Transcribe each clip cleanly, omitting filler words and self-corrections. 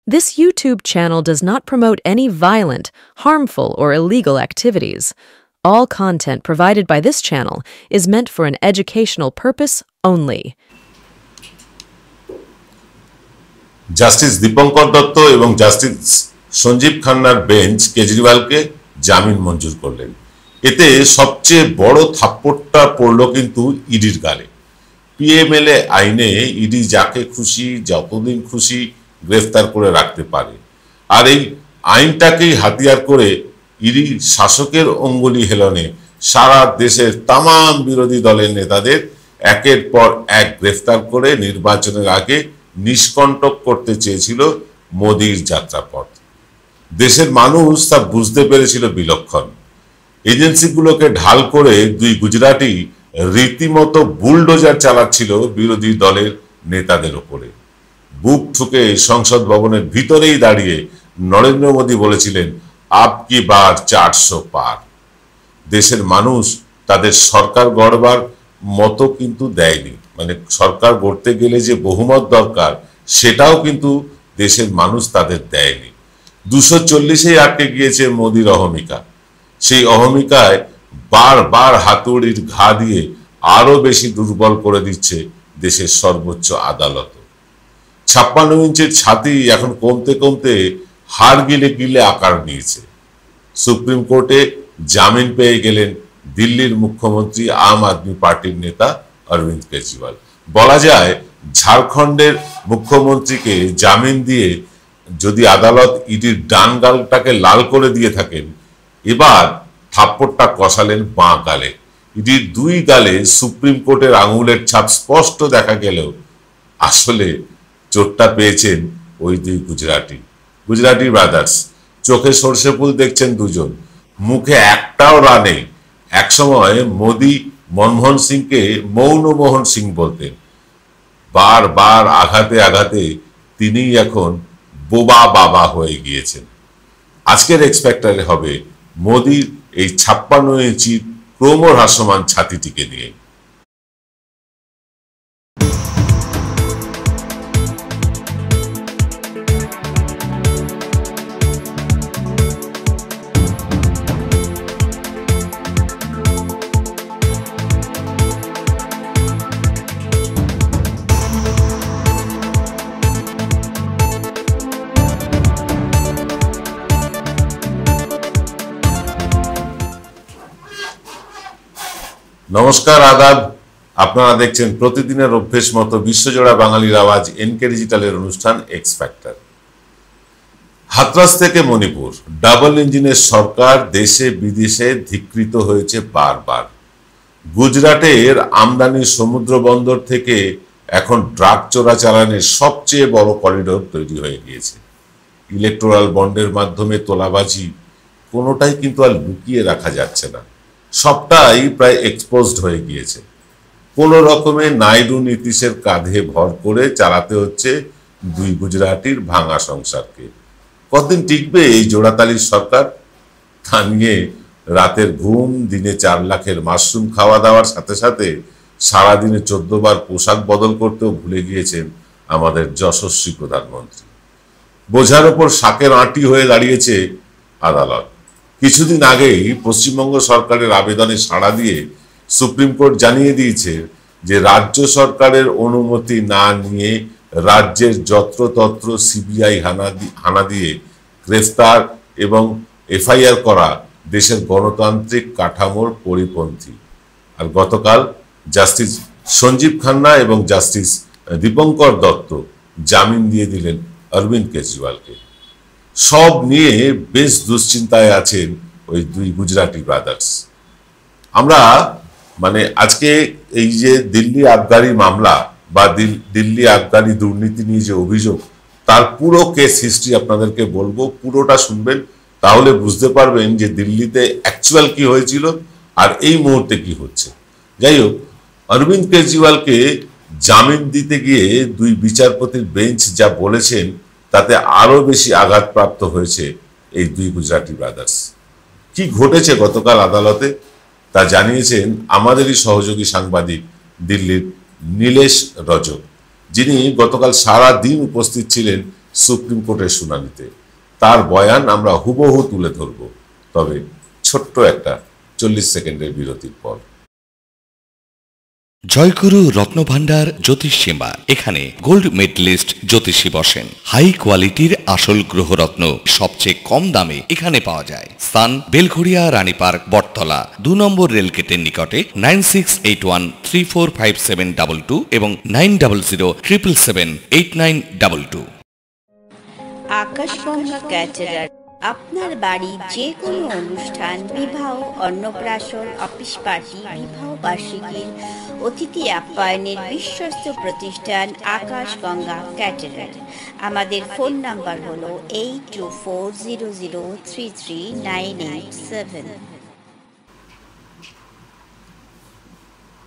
This YouTube channel does not promote any violent, harmful, or illegal activities. All content provided by this channel is meant for an educational purpose only. Justice Dipankar Dutta এবং justice Sanjeev খান্নার bench কেজরিওয়ালকে জামিন মঞ্জুর করলেন। এতে সবচেয়ে বড় থাপ্পড়টা পড়ল কিন্তু ইডির গালে। পিএমএলএ আইনে ইডি যাকে খুশি যতদিন খুশি গ্রেফতার করে রাখতে পারে, আর এই আইনটাকেই হাতিয়ার করে ইডি শাসকের অঙ্গুলি হেলনে সারা দেশের তামাম বিরোধী দলের নেতাদের একের পর এক গ্রেফতার করে নির্বাচনের আগে নিষ্কণ্টক করতে চেয়েছিল মোদির যাত্রাপথ। দেশের মানুষ তা বুঝতে পেরেছিল বিলক্ষণ। এজেন্সিগুলোকে ঢাল করে দুই গুজরাটি রীতিমতো বুলডোজার চালাচ্ছিল বিরোধী দলের নেতাদের ওপরে। বুক ঠুকে সংসদ ভবনের ভিতরেই দাঁড়িয়ে নরেন্দ্র মোদী বলেছিলেন, আপকি বার 400 পার। দেশের মানুষ তাদের সরকার গড়বার মতো কিন্তু দেয়নি, মানে সরকার গড়তে গেলে যে বহুমত দরকার সেটাও কিন্তু দেশের মানুষ তাদের দেয়নি। 240-এই আটকে গিয়েছে মোদির অহমিকা। সেই অহমিকায় বারবার হাতুড়ির ঘা দিয়ে আরো বেশি দুর্বল করে দিচ্ছে দেশের সর্বোচ্চ আদালত। 56 ইঞ্চির ছাতি এখন কমতে কমতে হাড় গিলে গিলে আকার নিয়েছে। সুপ্রিম কোর্টে জামিন পেয়ে গেলেন দিল্লির মুখ্যমন্ত্রী আম আদমি পার্টির নেতা অরবিন্দ কেজরিওয়াল। বলা যায় ঝাড়খণ্ডের মুখ্যমন্ত্রীকে জামিন দিয়ে যদি আদালত ইডির ডান গালটাকে লাল করে দিয়ে থাকেন, এবার থাপ্পড়টা কষালেন বাঁ গালে। ইডির দুই গালে সুপ্রিম কোর্টের আঙুলের ছাপ স্পষ্ট দেখা গেলেও আসলে চোটটা পেয়েছেন ওই দুই গুজরাটি ব্রাদার্স। চোখে সর্ষে ফুল দেখছেন দুজন, মুখে একটাও রা নেই। একসময় মোদি মনমোহন সিংকে মৌন মোহন সিং বলতেন। বারবার আঘাতে আঘাতে তিনি এখন বোবা বাবা হয়ে গিয়েছেন। আজকের এক্সপেক্টারে হবে মোদির এই 56 ইঞ্চি ক্রমহ্রাসমান ছাতিটিকে নিয়ে। নমস্কার, আদাব। আপনারা দেখছেন প্রতিদিনের অভ্যেস মতো বিশ্বজোড়া বাঙালির আওয়াজ এনকে ডিজিটালের অনুষ্ঠান এক্স ফ্যাক্টর। হাতরাস থেকে মণিপুর, ডাবল ইঞ্জিনের সরকার দেশে বিদেশে ধিকৃত হয়েছে বারবার। গুজরাটের আমদানি সমুদ্র বন্দর থেকে এখন ড্রাগ চোরাচালানের সবচেয়ে বড় করিডোর তৈরি হয়ে গিয়েছে। ইলেকটোরাল বন্ডের মাধ্যমে তোলাবাজি কোনোটাই কিন্তু আর লুকিয়ে রাখা যাচ্ছে না, সবটাই প্রায় এক্সপোজড হয়ে গিয়েছে। কোনো রকমে নাইডু নীতিশের কাঁধে ভর করে চালাতে হচ্ছে দুই গুজরাটির ভাঙা সংসারকে। কতদিন টিকবে এই জোড়াতালির সরকার? তা নিয়ে রাতের ঘুম, দিনে 4 লাখের মাশরুম খাওয়া দাওয়ার সাথে সাথে সারাদিনে 14 বার পোশাক বদল করতেও ভুলে গিয়েছেন আমাদের যশস্বী প্রধানমন্ত্রী। বোঝার ওপর শাকের আঁটি হয়ে দাঁড়িয়েছে আদালত। কিছুদিন আগেই পশ্চিমবঙ্গ সরকারের আবেদনে সাড়া দিয়ে সুপ্রিম কোর্ট জানিয়ে দিয়েছে যে রাজ্য সরকারের অনুমতি না নিয়ে রাজ্যের যত্রতত্র সিবিআই হানা দিয়ে গ্রেফতার এবং এফআইআর করা দেশের গণতান্ত্রিক কাঠামোর পরিপন্থী। আর গতকাল জাস্টিস সঞ্জীব খান্না এবং জাস্টিস দীপঙ্কর দত্ত জামিন দিয়ে দিলেন অরবিন্দ কেজরিওয়ালকে। সব নিয়ে বেশ দুশ্চিন্তায় আছেন ওই দুই গুজরাটি ব্রাদার্স। আমরা আজকে এই যে দিল্লি আবগারি মামলা বা দিল্লি আবগারি দুর্নীতি নিয়ে যে অভিযোগ, তার পুরো কেস হিস্ট্রি আপনাদেরকে বলবো। পুরোটা শুনবেন, তাহলে বুঝতে পারবেন যে দিল্লিতে অ্যাকচুয়াল কি হয়েছিল আর এই মুহূর্তে কি হচ্ছে। যাই হোক, অরবিন্দ কেজরিওয়ালকে জামিন দিতে গিয়ে দুই বিচারপতির বেঞ্চ যা বলেছেন তাতে আরো বেশি আঘাতপ্রাপ্ত হয়েছে এই দুই গুজরাটি ব্রাদার্স। কি ঘটেছে গতকাল আদালতে তা জানিয়েছেন আমাদেরই সহযোগী সাংবাদিক দিল্লির নীলেশ রজক, যিনি গতকাল সারা দিন উপস্থিত ছিলেন সুপ্রিম কোর্টের শুনানিতে। তার বয়ান আমরা হুবহু তুলে ধরব, তবে ছোট্ট একটা 40 সেকেন্ডের বিরতির পর। জয়গুরু রত্নভান্ডার জ্যোতিষ সীমা, এখানে গোল্ড মেডেলিস্ট জ্যোতিষী বসেন। হাই কোয়ালিটির আসল গ্রহরত্ন সবচেয়ে কম দামে এখানে পাওয়া যায়। স্থান বেলঘড়িয়া রানী পার্ক, বটতলা, 2 নম্বর রেলগেটের নিকটে। 9681345722 এবং 9007778922। আকাশগঙ্গা ক্যাটারার আপনার বাড়ির যে কোনো অনুষ্ঠান, বিবাহ, অন্নপ্রাশন, অফিস পার্টি, বিবাহ বার্ষিকীর অতিথি আপ্যায়নের বিশ্বস্ত প্রতিষ্ঠান আকাশগঙ্গা ক্যাটারার। আমাদের ফোন নাম্বার হলো 8240033987।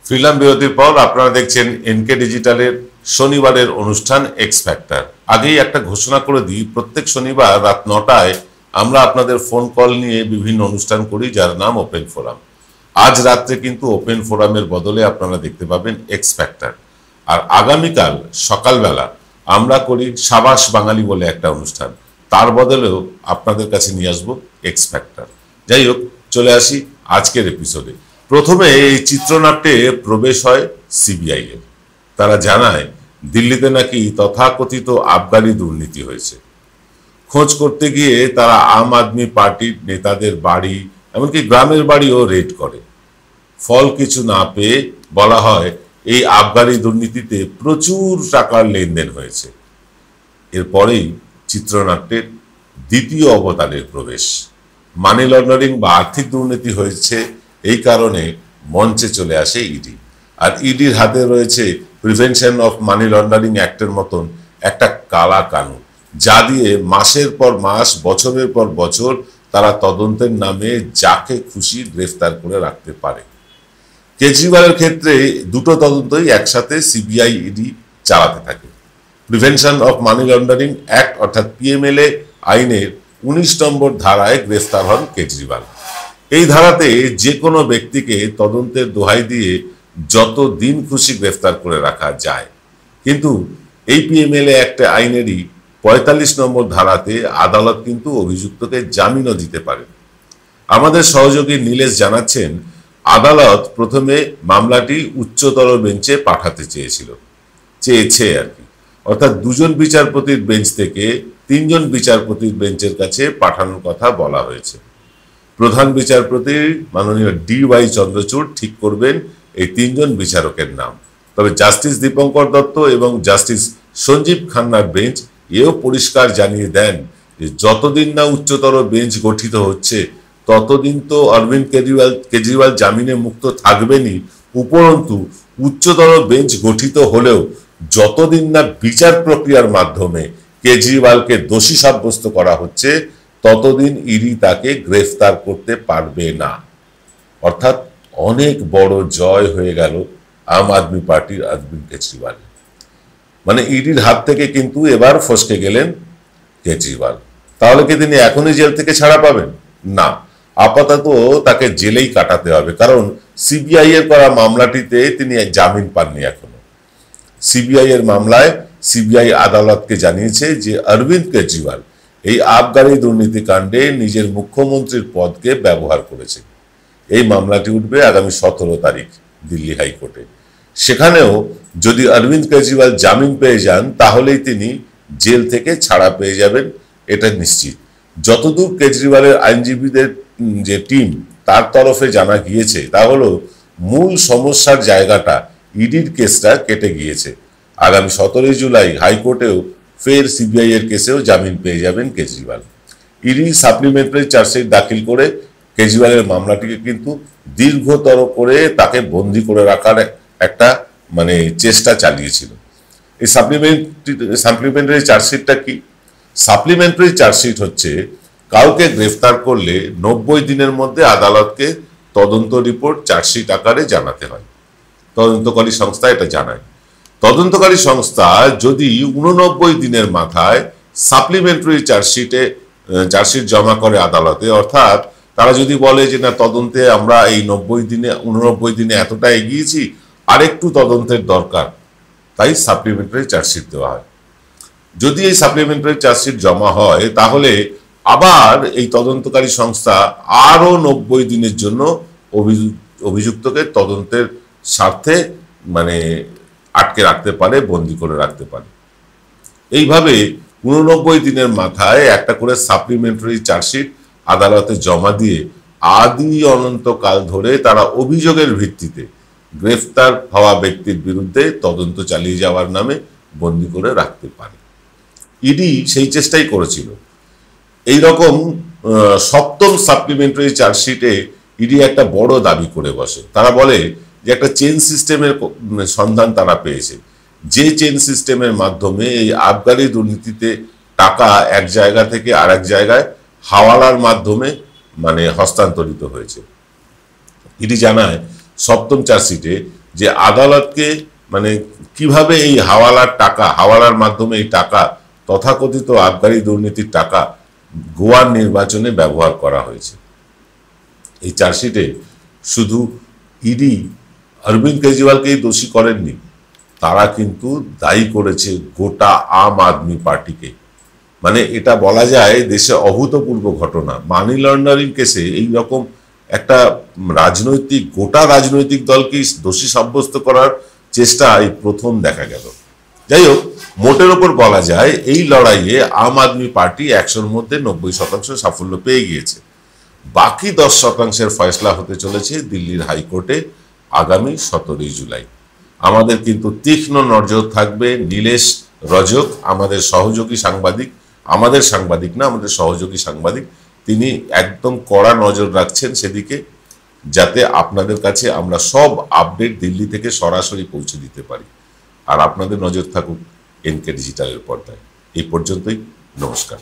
ফিল্ম বিরতির পর আপনারা দেখছেন এনকে ডিজিটালের শনিবারের অনুষ্ঠান এক্স ফ্যাক্টর। আগেই একটা ঘোষণা করে দিই, প্রত্যেক শনিবার রাত 9টায় আমরা আপনাদের ফোন কল নিয়ে বিভিন্ন অনুষ্ঠান করি, যার নাম ওপেন ফোরাম। আজ রাত্রে কিন্তু ওপেন ফোরামের বদলে আপনারা দেখতে পাবেন এক্স ফ্যাক্টর। আর আগামীকাল সকালবেলা আমরা করি সাবাস বাঙালি বলে একটা অনুষ্ঠান, তার বদলেও আপনাদের কাছে নিয়ে আসবো এক্স ফ্যাক্টর। যাই হোক, চলে আসি আজকের এপিসোডে। প্রথমে এই চিত্রনাট্যে প্রবেশ হয় সিবিআই এর। তারা জানায় দিল্লিতে নাকি তথাকথিত আবগারি দুর্নীতি হয়েছে। খোঁজ করতে গিয়ে তারা আম আদমি পার্টির নেতাদের বাড়ি, এমনকি গ্রামের বাড়িও রেড করে। ফল কিছু না পেয়ে বলা হয় এই আবগারি দুর্নীতিতে প্রচুর টাকার লেনদেন হয়েছে। এরপরেই চিত্রনাট্যের দ্বিতীয় অবতারের প্রবেশ। মানি লন্ডারিং বা আর্থিক দুর্নীতি হয়েছে, এই কারণে মঞ্চে চলে আসে ইডি। আর ইডির হাতে রয়েছে প্রিভেনশন অফ মানি লন্ডারিং অ্যাক্টের মতন একটা কালা কানুন, যা দিয়ে মাসের পর মাস, বছরের পর বছর তারা তদন্তের নামে যাকে খুশি গ্রেফতার করে রাখতে পারে। কেজরিওয়ালের ক্ষেত্রে দুটো তদন্তই একসাথে সিবিআই ইডি চালাতে থাকে। Prevention of money laundering act অর্থাৎ পিএমএলএ আইনের 19 নম্বর ধারায় গ্রেফতার হন কেজরিওয়াল। এই ধারাতে যে কোনো ব্যক্তিকে তদন্তের দোহাই দিয়ে যত দিন খুশি গ্রেফতার করে রাখা যায়। কিন্তু এই পিএমএলএ একটা আইনেরই 45 নম্বর ধারাতে আদালত কিন্তু অভিযুক্তকে জামিনও দিতে পারে। আমাদের সহযোগী নীলেশ জানাচ্ছেন, আদালত প্রথমে মামলাটি উচ্চতর বেঞ্চে পাঠাতে চেয়েছে আর কি, অর্থাৎ 2 জন বিচারপতির বেঞ্চ থেকে 3 জন বিচারপতির বেঞ্চের কাছে পাঠানোর কথা বলা হয়েছে। প্রধান বিচারপতি মাননীয় DY চন্দ্রচূড় ঠিক করবেন এই 3 জন বিচারকের নাম। তবে জাস্টিস দীপঙ্কর দত্ত এবং জাস্টিস সঞ্জীব খান্নার বেঞ্চ এও পরিষ্কার জানিয়ে দেন যে যতদিন না উচ্চতর বেঞ্চ গঠিত হচ্ছে ততদিন তো অরবিন্দ কেজরিওয়াল জামিনে মুক্ত থাকবেনই, উপরন্তু উচ্চতর বেঞ্চ গঠিত হলেও যতদিন না বিচার প্রক্রিয়ার মাধ্যমে কেজরিওয়ালকে দোষী সাব্যস্ত করা হচ্ছে ততদিন ইডি তাকে গ্রেফতার করতে পারবে না। অর্থাৎ অনেক বড় জয় হয়ে গেল আম আদমি পার্টির অরবিন্দ কেজরিওয়াল। মানে ইডির হাত থেকে কিন্তু এবার ফসকে গেলেন কেজরিওয়াল। তাহলে কি তিনি এখনই জেল থেকে ছাড়া পাবেন? না, আপাতত তাকে জেলেই কাটাতে হবে, কারণ সিবিআই এর করা মামলাটিতে তিনি জামিন পাননি এখনো। সিবিআই এর মামলায় সিবিআই আদালতকে জানিয়েছে যে অরবিন্দ কেজরিওয়াল এই আবগারি দুর্নীতি কাণ্ডে নিজের মুখ্যমন্ত্রীর পদকে ব্যবহার করেছে। এই মামলাটি উঠবে আগামী 17 তারিখ দিল্লি হাইকোর্টে। সেখানেও যদি অরবিন্দ কেজরিওয়াল জামিন পেয়ে যান তাহলেই তিনি জেল থেকে ছাড়া পেয়ে যাবেন, এটা নিশ্চিত। যতদূর কেজরিওয়ালের আইনজীবীদের যে টিম তার তরফে জানা গিয়েছে তা হলো মূল সমস্যার জায়গাটা ইডির কেসটা কেটে গিয়েছে। আগামী 17 জুলাই হাইকোর্টেও ফের সিবিআই এর কেসেও জামিন পেয়ে যাবেন কেজরিওয়াল। ইডি সাপ্লিমেন্টারি চার্জশিট দাখিল করে কেজরিওয়ালের মামলাটিকে কিন্তু দীর্ঘতর করে তাকে বন্দি করে রাখার একটা চেষ্টা চালিয়েছিল। এই সাপ্লিমেন্টারি চার্জশিটটা কি? সাপ্লিমেন্টারি চার্জশিট হচ্ছে কাউকে গ্রেফতার করলে 90 দিনের মধ্যে আদালতকে তদন্ত রিপোর্ট চার্জশিট আকারে জানাতে হয়। তদন্তকারী সংস্থা এটা জানায়। তদন্তকারী সংস্থা যদি 89 দিনের মাথায় সাপ্লিমেন্টারি চার্জশিট জমা করে আদালতে, অর্থাৎ তারা যদি বলে যে না তদন্তে আমরা এই 89 দিনে এতটা এগিয়েছি, আরেকটু তদন্তের দরকার, তাই সাপ্লিমেন্টারি চার্জশিট দেওয়া হয়। যদি এই সাপ্লিমেন্টারি চার্জশিট জমা হয় তাহলে আবার এই তদন্তকারী সংস্থা আরো 90 দিনের জন্য অভিযুক্তকে তদন্তের স্বার্থে মানে আটকে রাখতে পারে, বন্দি করে রাখতে পারে। এইভাবে 89 দিনের মাথায় একটা করে সাপ্লিমেন্টারি চার্জশিট আদালতে জমা দিয়ে আদি অনন্তকাল ধরে তারা অভিযোগের ভিত্তিতে গ্রেফতার হওয়া ব্যক্তির বিরুদ্ধে তদন্ত চালিয়ে যাওয়ার নামে বন্দি করে রাখতে পারে। ইডি সেই চেষ্টাই করেছিল। এইরকম সপ্তম সাপ্লিমেন্টারি চার্জশিটে ইডি একটা বড় দাবি করে বসে। তারা বলে যে একটা চেন সিস্টেমের সন্ধান তারা পেয়েছে, যে চেন সিস্টেমের মাধ্যমে এই আবগারি দুর্নীতিতে টাকা এক জায়গা থেকে আরেক জায়গায় হাওয়ালার মাধ্যমে মানে হস্তান্তরিত হয়েছে। ইডি জানায় সপ্তম চার্জশিটে যে আদালতকে মানে কিভাবে এই হাওয়ালার মাধ্যমে এই টাকা, তথাকথিত আবগারি দুর্নীতির টাকা গোয়ার নির্বাচনে ব্যবহার করা হয়েছে। এই চার্জশিটে শুধু ইডি অরবিন্দ কেজরিওয়ালকেই দোষী করেননি, তারা কিন্তু দায়ী করেছে গোটা আম আদমি পার্টিকে। মানে এটা বলা যায় দেশে অভূতপূর্ব ঘটনা। মানি লন্ডারিং কেসে এইরকম একটা গোটা রাজনৈতিক দলকেই দোষী সাব্যস্ত করার চেষ্টা এই প্রথম দেখা গেল। যাই হোক, মোটের ওপর বলা যায় এই লড়াইয়ে আম আদমি পার্টি 100-র মধ্যে 90% সাফল্য পেয়ে গিয়েছে। বাকি 10%-এর ফয়সলা হতে চলেছে দিল্লির হাইকোর্টে আগামী 17 জুলাই। আমাদের কিন্তু তীক্ষ্ণ নজর থাকবে। নীলেশ রজক আমাদের সহযোগী সাংবাদিক, আমাদের সহযোগী সাংবাদিক, তিনি একদম কড়া নজর রাখছেন সেদিকে, যাতে আপনাদের কাছে আমরা সব আপডেট দিল্লি থেকে সরাসরি পৌঁছে দিতে পারি। আর আপনাদের নজর থাকুক এনকে ডিজিটালের পর্দায়। এই পর্যন্তই, নমস্কার।